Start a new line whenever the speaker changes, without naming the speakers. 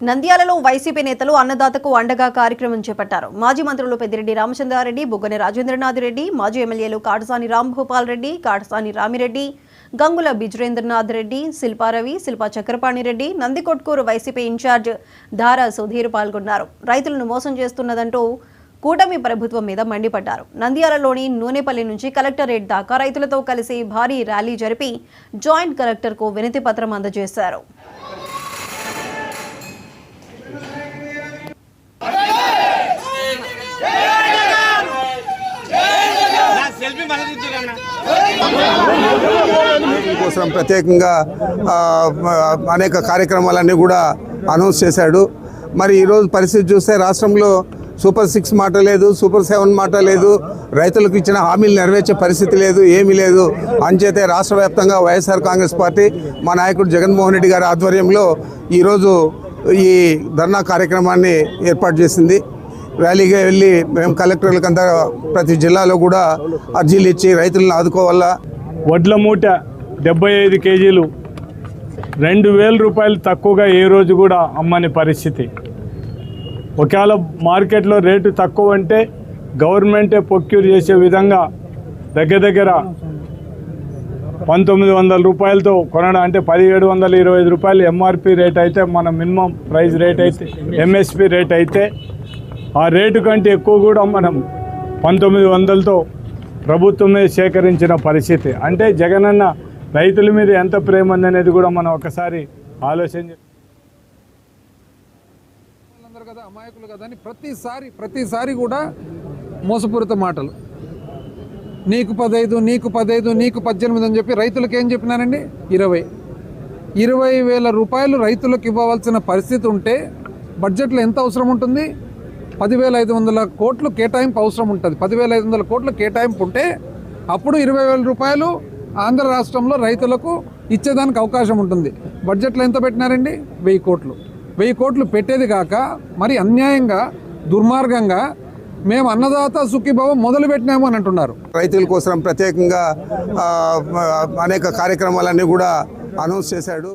నంద్యాలలో వైసీపీ నేతలు అన్నదాతకు అండగా కార్యక్రమం చేపట్టారు. మాజీ మంత్రులు పెద్దిరెడ్డి రామచంద్రారెడ్డి, బుగ్గన రాజేంద్రనాథ్ రెడ్డి, మాజీ ఎమ్మెల్యేలు కాటసాని రాంభూపాల్ రెడ్డి, కాటసాని రామిరెడ్డి, గంగుల బిజరేంద్రనాథ్ రెడ్డి, శిల్పారవి, శిల్పా చక్రపాణి రెడ్డి, నందికొట్కూరు వైసీపీ ఇన్ఛార్జ్ ధారా సుధీర్ పాల్గొన్నారు. రైతులను మోసం చేస్తున్నదంటూ కూటమి ప్రభుత్వం మీద మండిపడ్డారు. నంద్యాలలోని నూనెపల్లి నుంచి కలెక్టరేట్ దాకా రైతులతో కలిసి భారీ ర్యాలీ జరిపి జాయింట్ కలెక్టర్కు వినతి పత్రం అందజేశారు.
కోసం ప్రత్యేకంగా అనేక కార్యక్రమాలన్నీ కూడా అనౌన్స్ చేశాడు. మరి ఈరోజు పరిస్థితి చూస్తే రాష్ట్రంలో సూపర్ 6 మాట లేదు, సూపర్ 7 మాట లేదు, రైతులకు ఇచ్చిన హామీలు నెరవేర్చే పరిస్థితి లేదు, ఏమీ లేదు. అంచేతే రాష్ట్ర వ్యాప్తంగా వైఎస్ఆర్ కాంగ్రెస్ పార్టీ మా నాయకుడు జగన్మోహన్ రెడ్డి గారి ఆధ్వర్యంలో ఈరోజు ఈ ధర్నా కార్యక్రమాన్ని ఏర్పాటు చేసింది. ర్యాలీగా వెళ్ళి మేము కలెక్టర్లకంతా ప్రతి జిల్లాలో కూడా అర్జీలు ఇచ్చి రైతులను ఆదుకోవాలా.
వడ్ల మూట 75 కేజీలు 2000 రూపాయలు తక్కువగా ఏ రోజు కూడా అమ్మని పరిస్థితి. ఒకవేళ మార్కెట్లో రేటు తక్కువ అంటే గవర్నమెంటే ప్రొక్యూర్ చేసే విధంగా దగ్గర 1900 రూపాయలతో కొనడం, అంటే 1725 రూపాయలు ఎంఆర్పి రేట్ అయితే, మన మినిమం ప్రైస్ రేట్ అయితే ఎంఎస్పి రేట్ అయితే ఆ రేటు కంటే ఎక్కువ కూడా మనం 1900తో ప్రభుత్వమే సేకరించిన పరిస్థితి. అంటే జగనన్న రైతుల మీద ఎంత ప్రేమ ఉందనేది కూడా మనం ఒకసారి ఆలోచన
కదా, అమాయకులు కదా అని ప్రతిసారి కూడా మోసపూరిత మాటలు. నీకు 15, నీకు 15, నీకు 18 అని చెప్పి రైతులకు ఏం చెప్పినానండి? 20,000 రూపాయలు రైతులకు ఇవ్వవలసిన పరిస్థితి ఉంటే బడ్జెట్లో ఎంత అవసరం ఉంటుంది? 10,500 కోట్లు కేటాయింపు అవసరం ఉంటుంది. 10,500 కోట్లు కేటాయింపు ఉంటే అప్పుడు 20,000 రూపాయలు ఆంధ్ర రాష్ట్రంలో రైతులకు ఇచ్చేదానికి అవకాశం ఉంటుంది. బడ్జెట్లో ఎంత పెట్టినారండి? 1000 కోట్లు. 1000 కోట్లు పెట్టేది కాక మరి అన్యాయంగా, దుర్మార్గంగా మేము అన్నదాత సుఖీభావ మొదలు పెట్టినాము అని అంటున్నారు.
రైతుల కోసం ప్రత్యేకంగా అనేక కార్యక్రమాలన్నీ కూడా అనౌన్స్ చేశాడు.